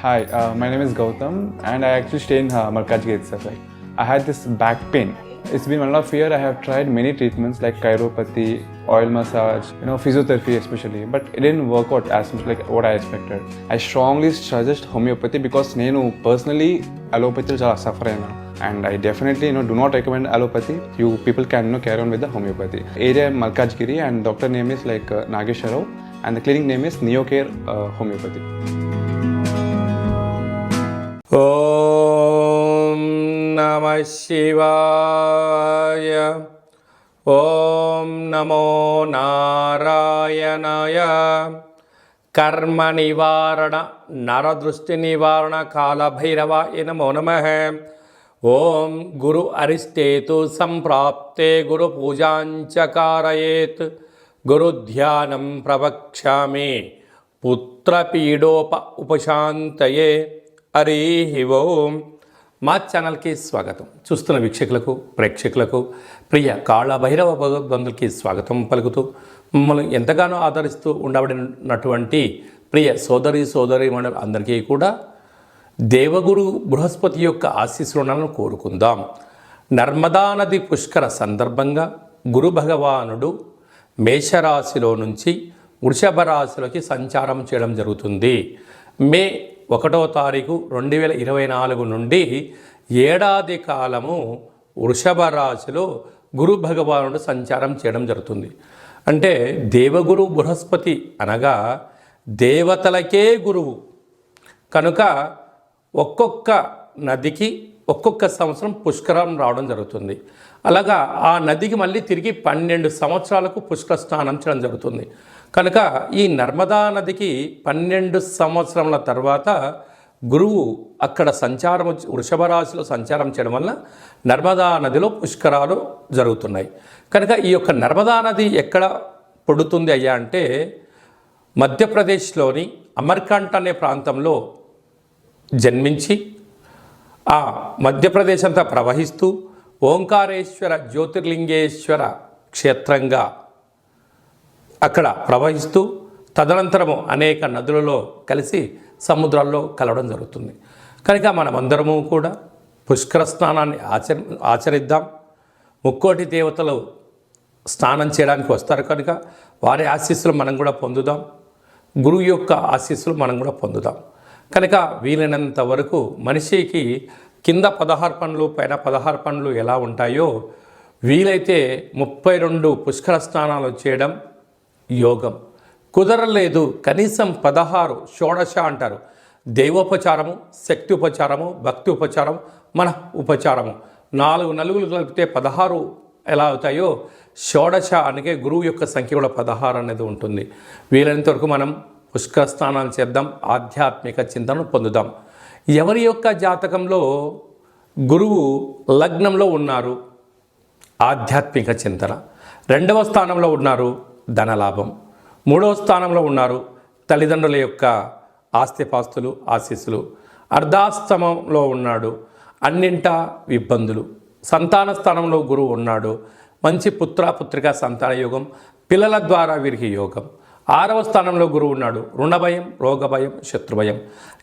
Hi, my name is Gautam and I actually stay in Markajgir itself. Like, I had this back pain. It's been 1.5 years. I have tried many treatments like chiropathy, oil massage, physiotherapy especially, but it didn't work out as much like what I expected. I strongly suggest homeopathy because నేను personally allopathy చాలా suffer అయినా. And I definitely do not recommend allopathy. You people can carry on with the homeopathy. Area Malkajgiri and doctor name is like Nageswara Rao and the clinic name is Neocare Homeopathy. Om Namah Shivaya. Om Namo Narayanaya. Karma Nivarana Naradrushti Nivarana Kala Bhairava Namo Namaha. Om Guru Aristetu Samprapte Guru Pujancha Karayet Guru Dhyanam Pravakshami Putra Pidopa Upashantaye Hari ఓం. మా ఛానల్కి స్వాగతం. చూస్తున్న వీక్షకులకు ప్రేక్షకులకు ప్రియ కాళభైరవ భగవద్బంధులకి స్వాగతం పలుకుతూ మమ్మల్ని ఎంతగానో ఆదరిస్తూ ఉండబడినటువంటి ప్రియ సోదరీమణులు అందరికీ కూడా దేవగురు బృహస్పతి యొక్క ఆశీస్సులను కోరుకుందాం. నర్మదా నది పుష్కర సందర్భంగా గురు భగవానుడు మేషరాశిలో నుంచి వృషభ రాశిలోకి సంచారం చేయడం జరుగుతుంది. మే 1వ తారీఖు 2024 నుండి ఏడాది కాలము వృషభ రాశిలో గురు భగవానుడు సంచారం చేయడం జరుగుతుంది. అంటే దేవగురు బృహస్పతి అనగా దేవతలకే గురువు కనుక ఒక్కొక్క నదికి ఒక్కొక్క సంవత్సరం పుష్కరం రావడం జరుగుతుంది. అలాగా ఆ నదికి మళ్ళీ తిరిగి 12 సంవత్సరాలకు పుష్కర స్నానం చేయడం జరుగుతుంది. కనుక ఈ నర్మదా నదికి 12 సంవత్సరముల తర్వాత గురువు అక్కడ వృషభ రాశిలో సంచారం చేయడం వల్ల నర్మదా నదిలో పుష్కరాలు జరుగుతున్నాయి. కనుక ఈ యొక్క నర్మదా నది ఎక్కడ పుడుతుంది అయ్యా అంటే మధ్యప్రదేశ్లోని అమర్కంట్ అనే ప్రాంతంలో జన్మించి ఆ మధ్యప్రదేశ్ అంతా ప్రవహిస్తూ ఓంకారేశ్వర జ్యోతిర్లింగేశ్వర క్షేత్రంగా అక్కడ ప్రవహిస్తూ తదనంతరము అనేక నదులలో కలిసి సముద్రాల్లో కలవడం జరుగుతుంది. కనుక మనమందరము కూడా పుష్కర స్నానాన్ని ఆచరిద్దాం. ముక్కోటి దేవతలు స్నానం చేయడానికి వస్తారు కనుక వారి ఆశీస్సులు మనం కూడా పొందుదాం. గురువు యొక్క ఆశీస్సులు మనం కూడా పొందుదాం. కనుక వీలైనంత వరకు మనిషికి కింద 16 పనులు పైన 16 పనులు ఎలా ఉంటాయో వీలైతే 32 పుష్కర స్నానాలు చేయడం యోగం. కుదరలేదు కనీసం 16 షోడశ అంటారు. దైవోపచారము, శక్తి ఉపచారము, భక్తి ఉపచారం, మన ఉపచారము 4 నలుగులు కలిపితే 16 ఎలా అవుతాయో షోడశ అనగా గురువు యొక్క సంఖ్య కూడా 16 అనేది ఉంటుంది. వీలైనంత వరకు మనం పుష్కర స్నానాలు చేద్దాం, ఆధ్యాత్మిక చింతనను పొందుదాం. ఎవరి యొక్క జాతకంలో గురువు లగ్నంలో ఉన్నారు ఆధ్యాత్మిక చింతన, 2వ స్థానంలో ఉన్నారు ధనలాభం, 3వ స్థానంలో ఉన్నారు తల్లిదండ్రుల యొక్క ఆస్తిపాస్తులు ఆశీస్సులు, అర్ధాష్టమంలో ఉన్నాడు అన్నింటా ఇబ్బందులు, సంతాన స్థానంలో గురువు ఉన్నాడు మంచి పుత్రిక సంతాన యోగం, పిల్లల ద్వారా వీరికి యోగం, 6వ స్థానంలో గురువు ఉన్నాడు రుణభయం, రోగభయం, శత్రుభయం,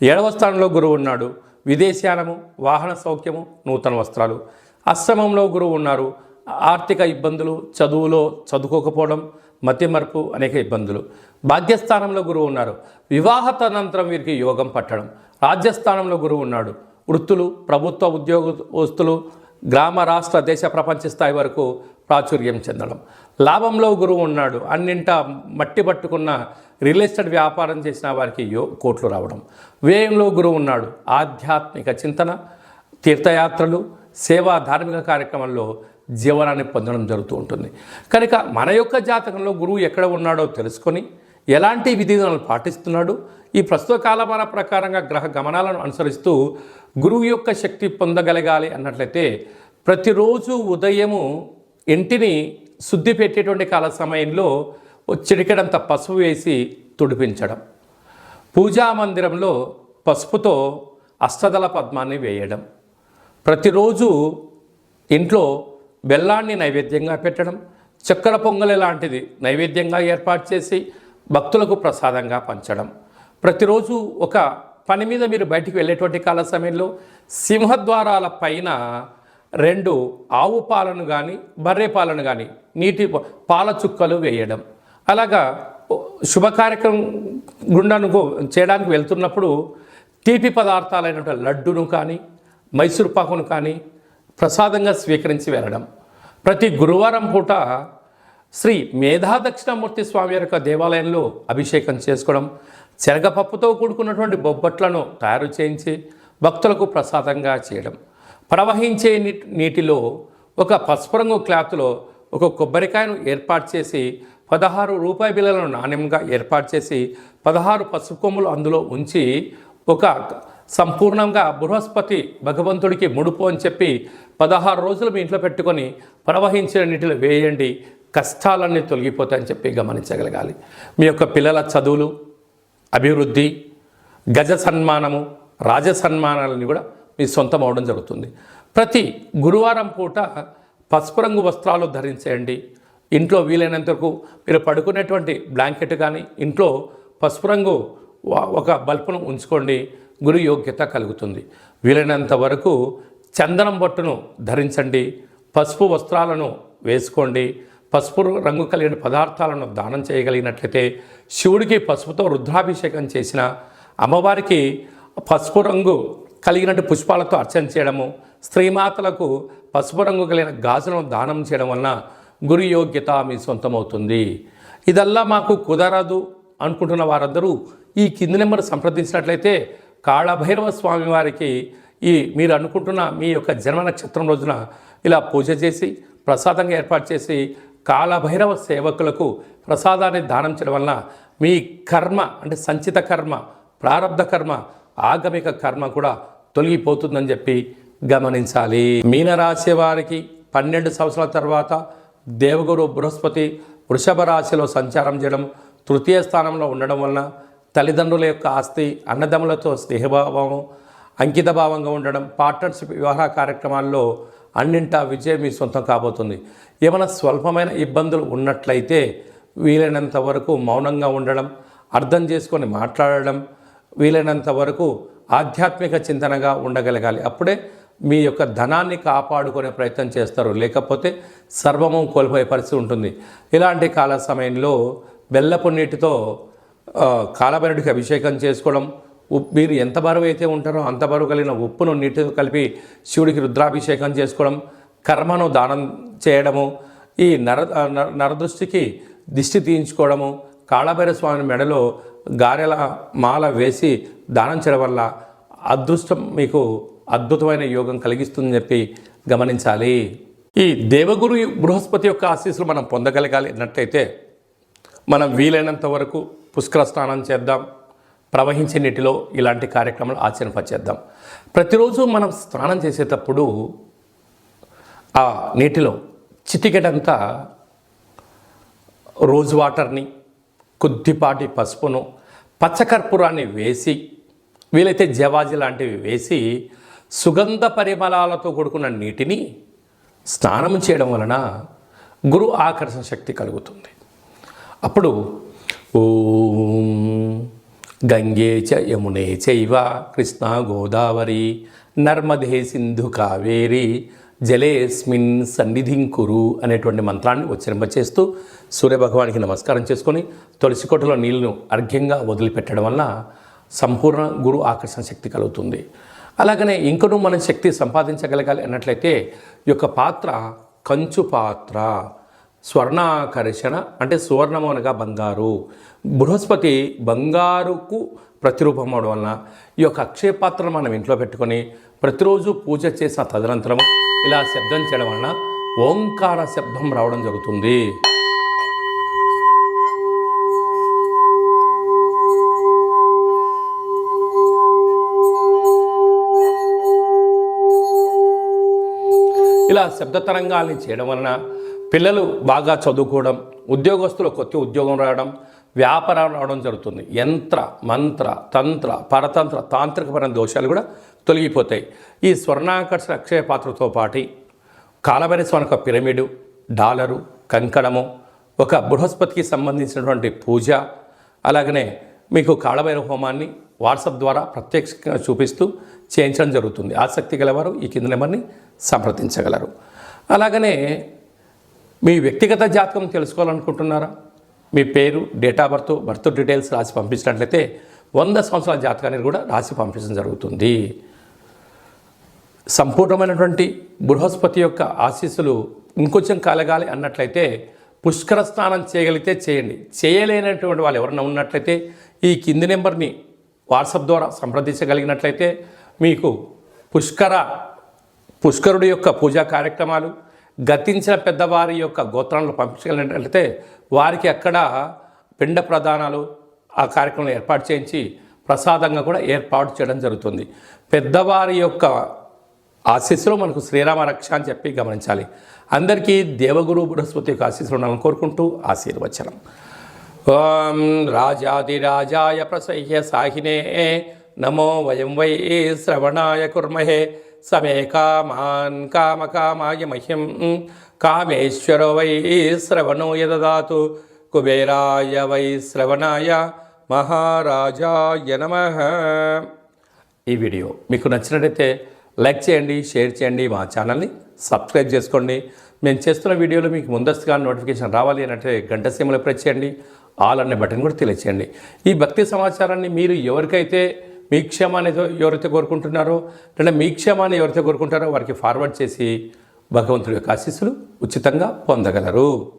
7వ స్థానంలో గురువు ఉన్నాడు విదేశానము, వాహన సౌఖ్యము, నూతన వస్త్రాలు, అష్టమంలో గురువు ఉన్నారు ఆర్థిక ఇబ్బందులు, చదువులో చదువుకోకపోవడం, మతిమరుపు, అనేక ఇబ్బందులు, భాగ్యస్థానంలో గురువు ఉన్నారు వివాహతనంతరం వీరికి యోగం పట్టడం, రాజ్యస్థానంలో గురువు ఉన్నాడు వృత్తులు, ప్రభుత్వ ఉద్యోగస్తులు, గ్రామ రాష్ట్ర దేశ ప్రపంచ స్థాయి వరకు ప్రాచుర్యం చెందడం, లాభంలో గురువు ఉన్నాడు అన్నింటా మట్టి పట్టుకున్న రియల్ ఎస్టేట్ వ్యాపారం చేసిన వారికి కోట్లు రావడం, వ్యయంలో గురువు ఉన్నాడు ఆధ్యాత్మిక చింతన, తీర్థయాత్రలు, సేవా ధార్మిక కార్యక్రమంలో జీవనాన్ని పొందడం జరుగుతూ ఉంటుంది. కనుక మన యొక్క జాతకంలో గురువు ఎక్కడ ఉన్నాడో తెలుసుకొని ఎలాంటి విధిలను పాటిస్తున్నాడు, ఈ ప్రస్తుత కాలమాన ప్రకారంగా గ్రహ గమనాలను అనుసరిస్తూ గురువు యొక్క శక్తి పొందగలగాలి అన్నట్లయితే ప్రతిరోజు ఉదయము ఇంటిని శుద్ధి పెట్టేటువంటి కాల సమయంలో చిటికెడంత పసుపు వేసి తుడిపించడం, పూజా మందిరంలో పసుపుతో అష్టదళ పద్మాన్ని వేయడం, ప్రతిరోజు ఇంట్లో బెల్లాన్ని నైవేద్యంగా పెట్టడం, చక్కెర పొంగలి లాంటిది నైవేద్యంగా ఏర్పాటు చేసి భక్తులకు ప్రసాదంగా పంచడం, ప్రతిరోజు ఒక పని మీద మీరు బయటికి వెళ్ళేటువంటి కాల సమయంలో సింహద్వారాల పైన 2 ఆవు పాలను కానీ బర్రె పాలను కానీ నీటి పాల చుక్కలు వేయడం. అలాగా శుభ కార్యక్రమం గుండాను చేయడానికి వెళ్తున్నప్పుడు తీపి పదార్థాలైనటువంటి లడ్డును కానీ మైసూర్ పాకును కానీ ప్రసాదంగా స్వీకరించి వెళ్ళడం. ప్రతి గురువారం పూట శ్రీ మేధా దక్షిణామూర్తి స్వామి యొక్క దేవాలయంలో అభిషేకం చేసుకోవడం, శనగపప్పుతో కూడుకున్నటువంటి బొబ్బట్లను తయారు చేయించి భక్తులకు ప్రసాదంగా చేయడం. ప్రవహించే నీటిలో ఒక పసుపు రంగు క్లాత్లో ఒక కొబ్బరికాయను ఏర్పాటు చేసి 16 రూపాయి బిళ్ళలను నాణ్యంగా ఏర్పాటు చేసి 16 పసుపు కొమ్ములు అందులో ఉంచి ఒక సంపూర్ణంగా బృహస్పతి భగవంతుడికి ముడుపు అని చెప్పి 16 రోజులు మీ ఇంట్లో పెట్టుకొని ప్రవహించిన నీటిలో వేయండి, కష్టాలన్నీ తొలగిపోతాయని చెప్పి గమనించగలగాలి. మీ యొక్క పిల్లల చదువులు, అభివృద్ధి, గజ సన్మానము, రాజ సన్మానాలని కూడా మీ సొంతం అవడం జరుగుతుంది. ప్రతి గురువారం పూట పసుపు రంగు వస్త్రాలు ధరించేయండి. ఇంట్లో వీలైనంత వరకు మీరు పడుకునేటువంటి బ్లాంకెట్ కానీ ఇంట్లో పసుపు రంగు ఒక బల్బును ఉంచుకోండి, గురు యోగ్యత కలుగుతుంది. వీలైనంత వరకు చందనం బొట్టును ధరించండి, పసుపు వస్త్రాలను వేసుకోండి. పసుపు రంగు కలిగిన పదార్థాలను దానం చేయగలిగినట్లయితే, శివుడికి పసుపుతో రుద్రాభిషేకం చేసిన, అమ్మవారికి పసుపు రంగు కలిగినట్టు పుష్పాలతో అర్చన చేయడము, స్త్రీమాతలకు పసుపు రంగు కలిగిన గాజులను దానం చేయడం వలన గురు యోగ్యత మీ సొంతమవుతుంది. ఇదల్లా మాకు కుదరదు అనుకుంటున్న వారందరూ ఈ కింది నెంబర్ సంప్రదించినట్లయితే కాళభైరవ స్వామి వారికి మీరు అనుకుంటున్న మీ యొక్క జన్మ నక్షత్రం రోజున ఇలా పూజ చేసి ప్రసాదంగా ఏర్పాటు చేసి కాళభైరవ సేవకులకు ప్రసాదాన్ని దానం చేయడం వలన మీ కర్మ అంటే సంచిత కర్మ, ప్రారబ్ధ కర్మ, ఆగమిక కర్మ కూడా తొలగిపోతుందని చెప్పి గమనించాలి. మీనరాశి వారికి 12 సంవత్సరాల తర్వాత దేవగురు బృహస్పతి వృషభ రాశిలో సంచారం చేయడం, తృతీయ స్థానంలో ఉండడం వలన తల్లిదండ్రుల యొక్క ఆస్తి, అన్నదమ్ములతో స్నేహభావము, అంకిత భావంగా ఉండడం, పార్ట్నర్షిప్ వివాహ కార్యక్రమాల్లో అన్నింటా విజయం మీ సొంతం కాబోతుంది. ఏమైనా స్వల్పమైన ఇబ్బందులు ఉన్నట్లయితే వీలైనంత వరకు మౌనంగా ఉండడం, అర్థం చేసుకొని మాట్లాడడం, వీలైనంత వరకు ఆధ్యాత్మిక చింతనగా ఉండగలగాలి. అప్పుడే మీ యొక్క ధనాన్ని కాపాడుకునే ప్రయత్నం చేస్తారు, లేకపోతే సర్వము కోల్పోయే పరిస్థితి ఉంటుంది. ఇలాంటి కాల సమయంలో బెల్లపు నీటితో కాలభైరవుడికి అభిషేకం చేసుకోవడం, మీరు ఎంత బరువు అయితే ఉంటారో అంత బరువు కలిగిన ఉప్పును నీటితో కలిపి శివుడికి రుద్రాభిషేకం చేసుకోవడం, కర్మను దానం చేయడము, ఈ నరదృష్టికి దిష్టి తీయించుకోవడము, కాళభైరవ స్వామి మెడలో గారెల మాల వేసి దానం చేయడం వల్ల అదృష్టం మీకు అద్భుతమైన యోగం కలిగిస్తుందని చెప్పి గమనించాలి. ఈ దేవగురు బృహస్పతి యొక్క ఆశీస్సులు మనం పొందగలగాలి అన్నట్లయితే మనం వీలైనంత వరకు పుష్కర స్నానం చేద్దాం, ప్రవహించే నీటిలో ఇలాంటి కార్యక్రమాలు ఆచరింపచేద్దాం. ప్రతిరోజు మనం స్నానం చేసేటప్పుడు ఆ నీటిలో చిటికెడంతా రోజ్ వాటర్ని, కొద్దిపాటి పసుపును, పచ్చకర్పూరాన్ని వేసి, వీలైతే జవాజి లాంటివి వేసి సుగంధ పరిమళాలతో కూడుకున్న నీటిని స్నానం చేయడం వలన గురు ఆకర్షణ శక్తి కలుగుతుంది. అప్పుడు ఓం గంగే చ యమునే చైవ కృష్ణ గోదావరి నర్మదే సింధు కావేరి జలేస్మిన్ సన్నిధిం కురు అనేటువంటి మంత్రాన్ని ఉచ్చరింపచేస్తూ సూర్యభగవానికి నమస్కారం చేసుకొని తులసి కోటలో నీళ్లను అర్ఘ్యంగా వదిలిపెట్టడం వల్ల సంపూర్ణ గురు ఆకర్షణ శక్తి కలుగుతుంది. అలాగనే ఇంకనూ మనం శక్తి సంపాదించగలగాలి అన్నట్లయితే ఈ యొక్క పాత్ర కంచు పాత్ర, స్వర్ణాకర్షణ అంటే సువర్ణము అనగా బంగారు. బృహస్పతి బంగారుకు ప్రతిరూపం అవడం వలన ఈ యొక్క అక్షయ పాత్రను మనం ఇంట్లో పెట్టుకొని ప్రతిరోజు పూజ చేసిన తదనంతరం ఇలా శబ్దం చేయడం వలన ఓంకార శబ్దం రావడం జరుగుతుంది. ఇలా శబ్ద తరంగాల్ని చేయడం వలన పిల్లలు బాగా చదువుకోవడం, ఉద్యోగస్తులు కొత్త ఉద్యోగం రావడం, వ్యాపారం రావడం జరుగుతుంది. యంత్ర, మంత్ర, తంత్ర, పరతంత్ర, తాంత్రికపరమైన దోషాలు కూడా తొలగిపోతాయి. ఈ స్వర్ణాకర్షణ అక్షయ పాత్రతో పాటు కాలభైరవ స్వామి యొక్క పిరమిడు, డాలరు, కంకణము, ఒక బృహస్పతికి సంబంధించినటువంటి పూజ, అలాగనే మీకు కాళభైరవ హోమాన్ని వాట్సాప్ ద్వారా ప్రత్యక్షంగా చూపిస్తూ చేయించడం జరుగుతుంది. ఆసక్తి గలవారు ఈ కింద నెంబర్ని సంప్రదించగలరు. అలాగనే మీ వ్యక్తిగత జాతకం తెలుసుకోవాలనుకుంటున్నారా? మీ పేరు, డేట్ ఆఫ్ బర్త్ డీటెయిల్స్ రాసి పంపించినట్లయితే 100 సంవత్సరాల జాతకాన్ని కూడా రాసి పంపించడం జరుగుతుంది. సంపూర్ణమైనటువంటి బృహస్పతి యొక్క ఆశీస్సులు ఇంకొంచెం కలగాలి అన్నట్లయితే పుష్కర స్నానం చేయగలిగితే చేయండి. చేయలేనటువంటి వాళ్ళు ఎవరైనా ఉన్నట్లయితే ఈ కింది నెంబర్ని వాట్సాప్ ద్వారా సంప్రదించగలిగినట్లయితే మీకు పుష్కరుడి యొక్క పూజా కార్యక్రమాలు, గతించిన పెద్దవారి యొక్క గోత్రాలను పంపించగలిగినట్లయితే వారికి అక్కడ పిండ ప్రదానాలు ఆ కార్యక్రమం ఏర్పాటు చేయించి ప్రసాదంగా కూడా ఏర్పాటు చేయడం జరుగుతుంది. పెద్దవారి యొక్క ఆశీస్సులు మనకు శ్రీరామ రక్ష అని చెప్పి గమనించాలి. అందరికీ దేవగురు బృహస్పతి యొక్క ఆశీస్సులు ఉండాలని కోరుకుంటూ ఆశీర్వచనం. ఓం రాజాదిరాజాయ ప్రసహ్య సాహినే నమో వయం వై శ్రవణాయ కుర్మహే సమే కామాన్ కామకామాయ మహ్యం కామేశ్వరో వై శ్రవణో యదదాతు కుబేరాయ వై శ్రవణాయ మహారాజాయ నమః. ఈ వీడియో మీకు నచ్చినట్లయితే లైక్ చేయండి, షేర్ చేయండి, మా ఛానల్ని సబ్స్క్రైబ్ చేసుకోండి. మేము చేస్తున్న వీడియోలు మీకు ముందస్తుగా నోటిఫికేషన్ రావాలి అంటే గంట సీమలో ప్రెస్ చేయండి, ఆల్ అనే బటన్ కూడా తెలియచేయండి. ఈ భక్తి సమాచారాన్ని మీరు ఎవరికైతే మీ క్షేమాన్ని ఎవరైతే కోరుకుంటున్నారో లేదా మీ క్షేమాన్ని ఎవరైతే కోరుకుంటారో వారికి ఫార్వర్డ్ చేసి భగవంతుడి యొక్క ఆశీస్సులు ఉచితంగా పొందగలరు.